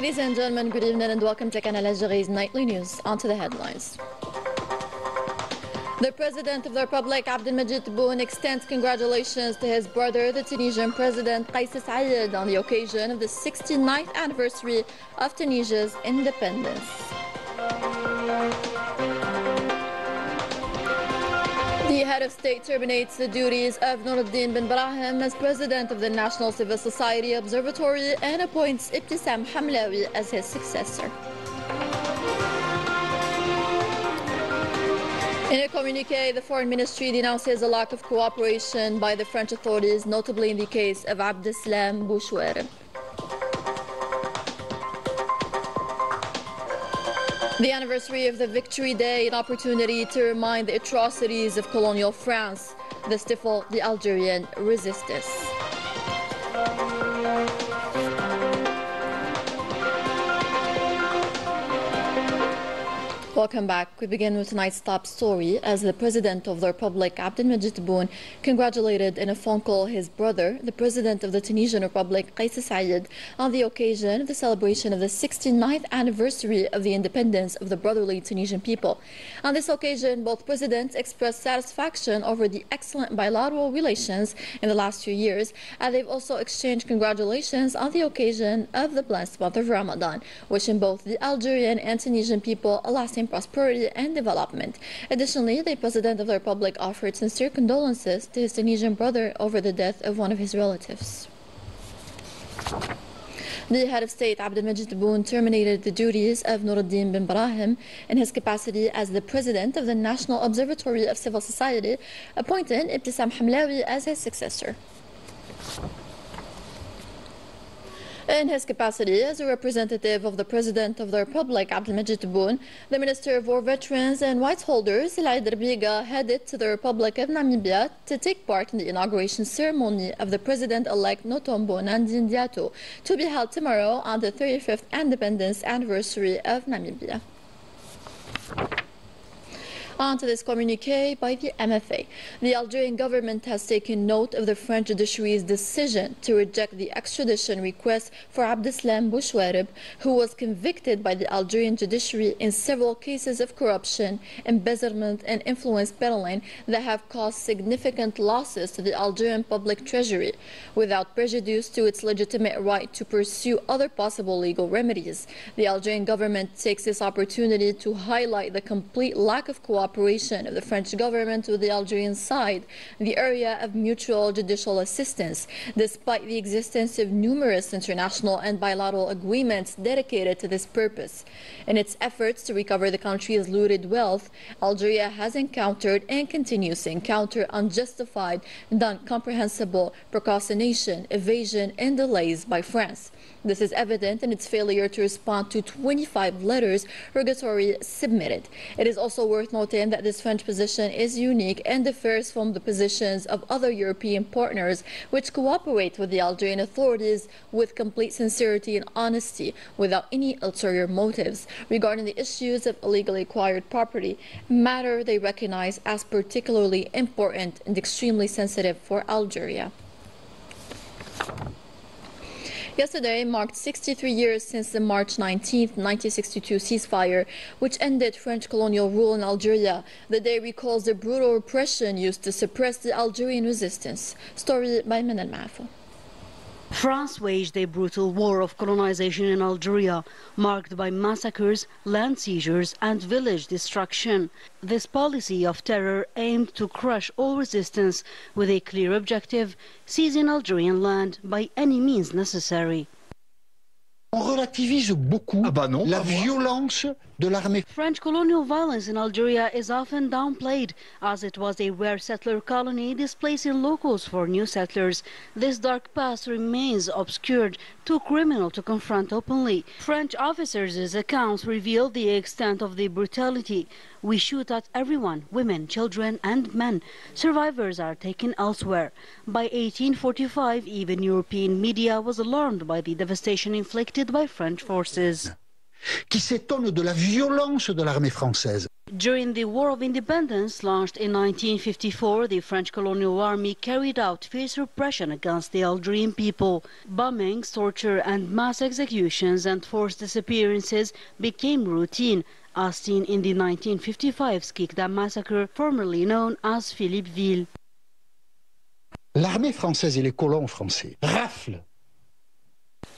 Ladies and gentlemen, good evening and welcome to Canal Algérie's nightly news. On to the headlines. The President of the Republic, Abdelmajid Tebboune, extends congratulations to his brother, the Tunisian President Kais Saied, on the occasion of the 69th anniversary of Tunisia's independence. The head of state terminates the duties of Noureddin bin Brahim as president of the National Civil Society Observatory and appoints Ibtissam Hamlawi as his successor. In a communique, the Foreign Ministry denounces a lack of cooperation by the French authorities, notably in the case of Abdeslam Bouchouareb. The anniversary of the Victory Day, an opportunity to remind the atrocities of colonial France, the stifle the Algerian resistance. Welcome back. We begin with tonight's top story as the President of the Republic, Abdelmajid Tebboune, congratulated in a phone call his brother, the President of the Tunisian Republic, Kais Saied, on the occasion of the celebration of the 69th anniversary of the independence of the brotherly Tunisian people. On this occasion, both presidents expressed satisfaction over the excellent bilateral relations in the last few years, and they've also exchanged congratulations on the occasion of the blessed month of Ramadan, wishing both the Algerian and Tunisian people a lasting prosperity and development. Additionally, the President of the Republic offered sincere condolences to his Tunisian brother over the death of one of his relatives. The head of state, Abdelmajid Tebboune, terminated the duties of Noureddin bin Brahim in his capacity as the president of the National Observatory of Civil Society, appointing Ibtissam Hamlawi as his successor. In his capacity as a representative of the President of the Republic, Abdelmajid Tebboune, the Minister of War Veterans and Rights Holders, Ilaid Rabiga, headed to the Republic of Namibia to take part in the inauguration ceremony of the President-elect Notombo Nandine Diato, to be held tomorrow on the 35th independence anniversary of Namibia. On to this communique by the MFA. The Algerian government has taken note of the French judiciary's decision to reject the extradition request for Abdeslam Bouchouareb, who was convicted by the Algerian judiciary in several cases of corruption, embezzlement and influence peddling that have caused significant losses to the Algerian public treasury, without prejudice to its legitimate right to pursue other possible legal remedies. The Algerian government takes this opportunity to highlight the complete lack of cooperation of the French government with the Algerian side in the area of mutual judicial assistance, despite the existence of numerous international and bilateral agreements dedicated to this purpose. In its efforts to recover the country's looted wealth, Algeria has encountered and continues to encounter unjustified and incomprehensible procrastination, evasion and delays by France. This is evident in its failure to respond to 25 letters rogatory submitted. It is also worth noting that this French position is unique and differs from the positions of other European partners which cooperate with the Algerian authorities with complete sincerity and honesty, without any ulterior motives, regarding the issues of illegally acquired property, a matter they recognize as particularly important and extremely sensitive for Algeria. Yesterday marked 63 years since the March 19, 1962 ceasefire, which ended French colonial rule in Algeria. The day recalls the brutal repression used to suppress the Algerian resistance. Story by Manal Mafo. France waged a brutal war of colonization in Algeria, marked by massacres, land seizures and village destruction. This policy of terror aimed to crush all resistance with a clear objective: seizing Algerian land by any means necessary. On relativise beaucoup la violence de l'armée. French colonial violence in Algeria is often downplayed, as it was a rare settler colony displacing locals for new settlers. This dark past remains obscured, too criminal to confront openly. French officers' accounts reveal the extent of the brutality. We shoot at everyone, women, children and men. Survivors are taken elsewhere. By 1845, even European media was alarmed by the devastation inflicted by French forces. Qui s'étonne de la violence de l'armée française. During the War of Independence, launched in 1954, the French colonial army carried out fierce repression against the Algerian people. Bombings, torture and mass executions and forced disappearances became routine, as seen in the 1955 Skikda massacre, formerly known as Philippeville. L'armée française et les colons français raflent.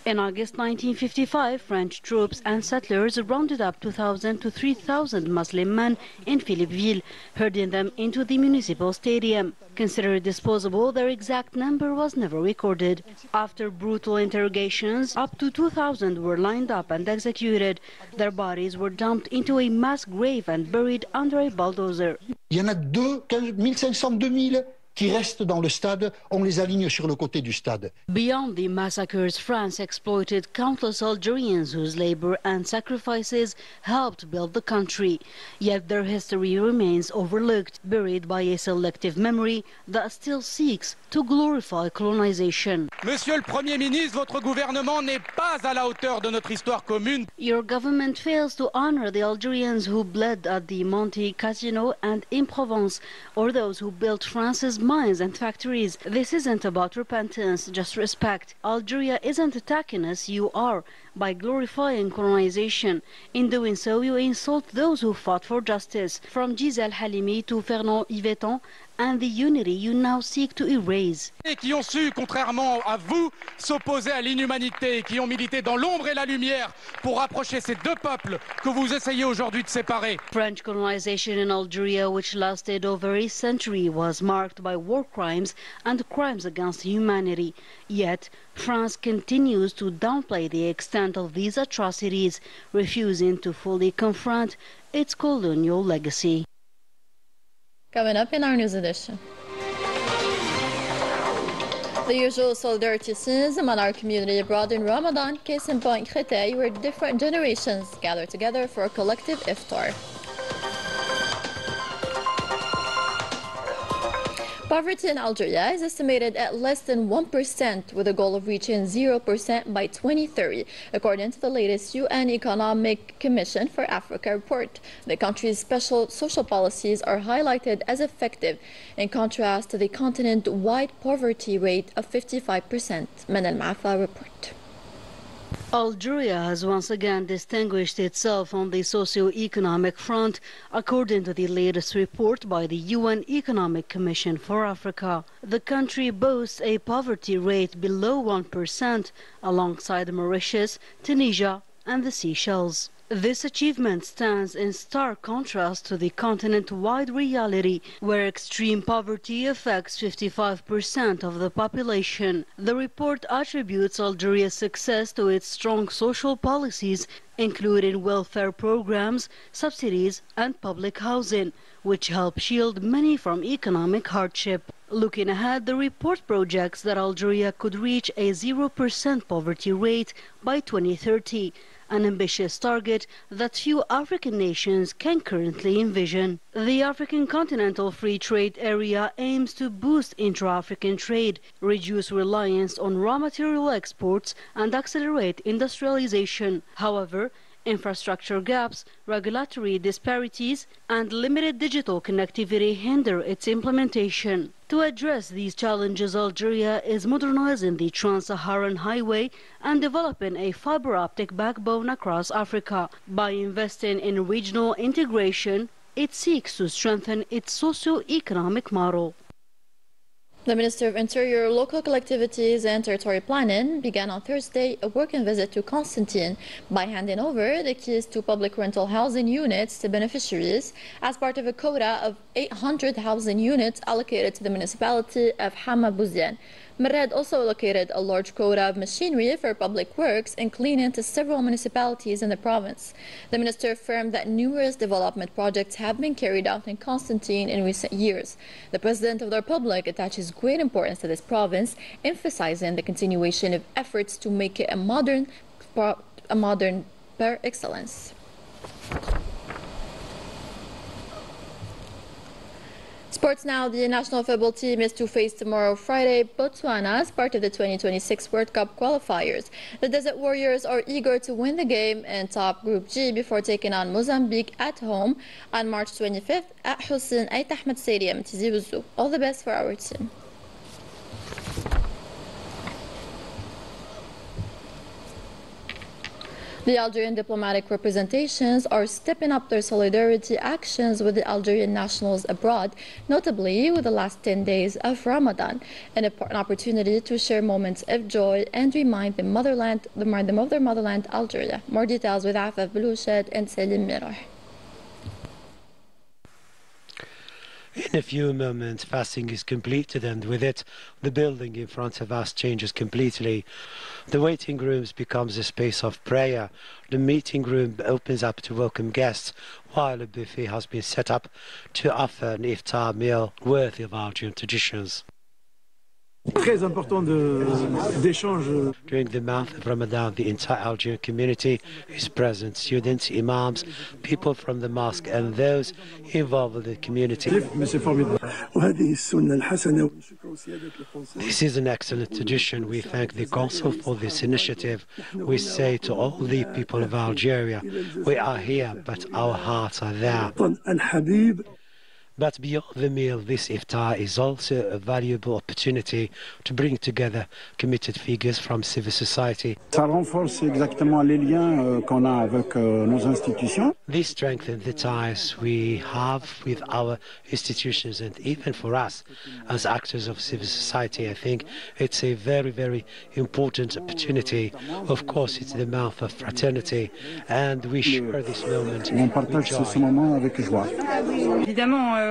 In August 1955, French troops and settlers rounded up 2,000 to 3,000 Muslim men in Philippeville, herding them into the municipal stadium. Considered disposable, their exact number was never recorded. After brutal interrogations, up to 2,000 were lined up and executed. Their bodies were dumped into a mass grave and buried under a bulldozer. Il y en a 1500, 2000 qui restent dans le stade, on les aligne sur le côté du stade. Beyond the massacres, France exploited countless Algerians whose labor and sacrifices helped build the country. Yet their history remains overlooked, buried by a selective memory that still seeks to glorify colonization. Monsieur le Premier ministre, votre gouvernement n'est pas à la hauteur de notre histoire commune. Your government fails to honor the Algerians who bled at the Monte Cassino and in Provence, or those who built France's mines and factories. This isn't about repentance, just respect. Algeria isn't attacking us, you are, by glorifying colonization. In doing so, you insult those who fought for justice, from Gisèle Halimi to Fernand Yveton, and the unity you now seek to erase. Et qui ont su, contrairement à vous, s'opposer à l'inhumanité, qui ont milité dans l'ombre et la lumière pour rapprocher ces deux peuples que vous essayez aujourd'hui de séparer. French colonization in Algeria, which lasted over a century, was marked by war crimes and crimes against humanity. Yet, France continues to downplay the extent of these atrocities, refusing to fully confront its colonial legacy. Coming up in our news edition. The usual solidarity scenes among our community abroad in Ramadan, case in point Créteil, where different generations gather together for a collective iftar. Poverty in Algeria is estimated at less than 1%, with a goal of reaching 0% by 2030, according to the latest UN Economic Commission for Africa report. The country's special social policies are highlighted as effective, in contrast to the continent-wide poverty rate of 55%. Manal Maafa report. Algeria has once again distinguished itself on the socio-economic front, according to the latest report by the UN Economic Commission for Africa. The country boasts a poverty rate below 1%, alongside Mauritius, Tunisia, and the Seychelles. This achievement stands in stark contrast to the continent-wide reality, where extreme poverty affects 55% of the population. The report attributes Algeria's success to its strong social policies, including welfare programs, subsidies, and public housing, which help shield many from economic hardship. Looking ahead, the report projects that Algeria could reach a 0% poverty rate by 2030. An ambitious target that few African nations can currently envision. The African Continental Free Trade Area aims to boost intra-African trade, reduce reliance on raw material exports, and accelerate industrialization. However, infrastructure gaps, regulatory disparities, and limited digital connectivity hinder its implementation. To address these challenges, Algeria is modernizing the Trans-Saharan Highway and developing a fiber optic backbone across Africa. By investing in regional integration, it seeks to strengthen its socio-economic model. The Minister of Interior, Local Collectivities and Territory Planning began on Thursday a working visit to Constantine by handing over the keys to public rental housing units to beneficiaries as part of a quota of 800 housing units allocated to the municipality of Hama Bouziane. Mered also allocated a large quota of machinery for public works and cleaning to several municipalities in the province. The minister affirmed that numerous development projects have been carried out in Constantine in recent years. The President of the Republic attaches great importance to this province, emphasizing the continuation of efforts to make it a modern par excellence. Sports now. The national football team is to face tomorrow, Friday, Botswana as part of the 2026 World Cup qualifiers. The Desert Warriors are eager to win the game in top Group G before taking on Mozambique at home on March 25th at Hussein Ait Ahmed Stadium, Tizi Ouzou. All the best for our team. The Algerian diplomatic representations are stepping up their solidarity actions with the Algerian nationals abroad, notably with the last 10 days of Ramadan, an opportunity to share moments of joy and remind them of their motherland, Algeria. More details with Afaf Belouched and Selim Miroh. In a few moments, fasting is completed, and with it, the building in front of us changes completely. The waiting rooms becomes a space of prayer. The meeting room opens up to welcome guests, while a buffet has been set up to offer an iftar meal worthy of Algerian traditions. Très important d'échange. During the month of Ramadan, the entire Algerian community is present. Students, imams, people from the mosque and those involved with the community. This is an excellent tradition. We thank the Council for this initiative. We say to all the people of Algeria, we are here, but our hearts are there. But beyond the meal, this iftar is also a valuable opportunity to bring together committed figures from civil society. Ça renforce exactement les liens qu'on a avec nos institutions. This strengthens the ties we have with our institutions, and even for us as actors of civil society, I think it's a very, very important opportunity. Of course, it's the month of fraternity, and we share this moment with joy.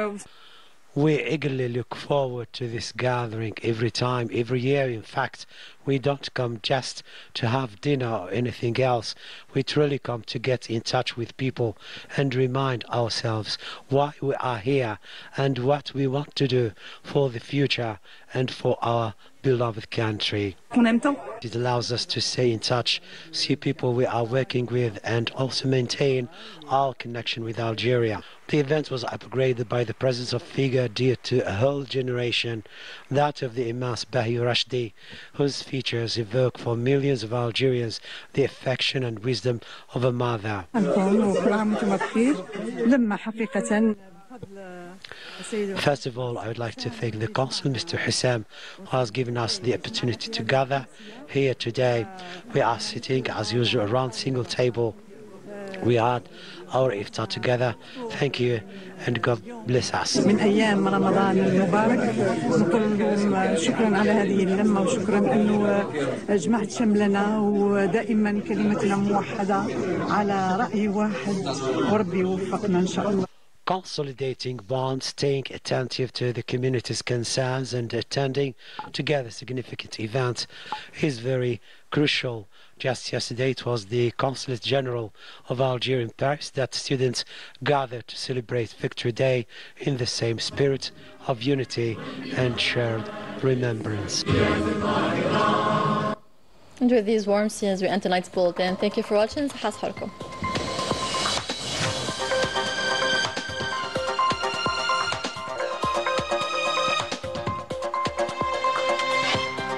We eagerly look forward to this gathering every time, every year. In fact, we don't come just to have dinner or anything else. We truly come to get in touch with people and remind ourselves why we are here and what we want to do for the future and for our beloved country. It allows us to stay in touch, see people we are working with, and also maintain our connection with Algeria. The event was upgraded by the presence of figure dear to a whole generation, that of the Imam Bahi Rashdi, whose features evoke for millions of Algerians the affection and wisdom of a mother. First of all, I would like to thank the Consul, Mr. Hissam, who has given us the opportunity to gather here today. We are sitting, as usual, around single table. We had our iftar together. Thank you, and God bless us. من أيام رمضان المبارك نقول لهم شكرا على هذه اللمة وشكرا أنه جمعت شملنا ودائما كلمتنا موحدة على رأي واحد وربي يوفقنا إن شاء الله. Consolidating bonds, staying attentive to the community's concerns and attending together significant events is very crucial. Just yesterday it was the Consulate General of Algeria in Paris that students gathered to celebrate Victory Day in the same spirit of unity and shared remembrance. And with these warm scenes, we end tonight's bulletin. Thank you for watching.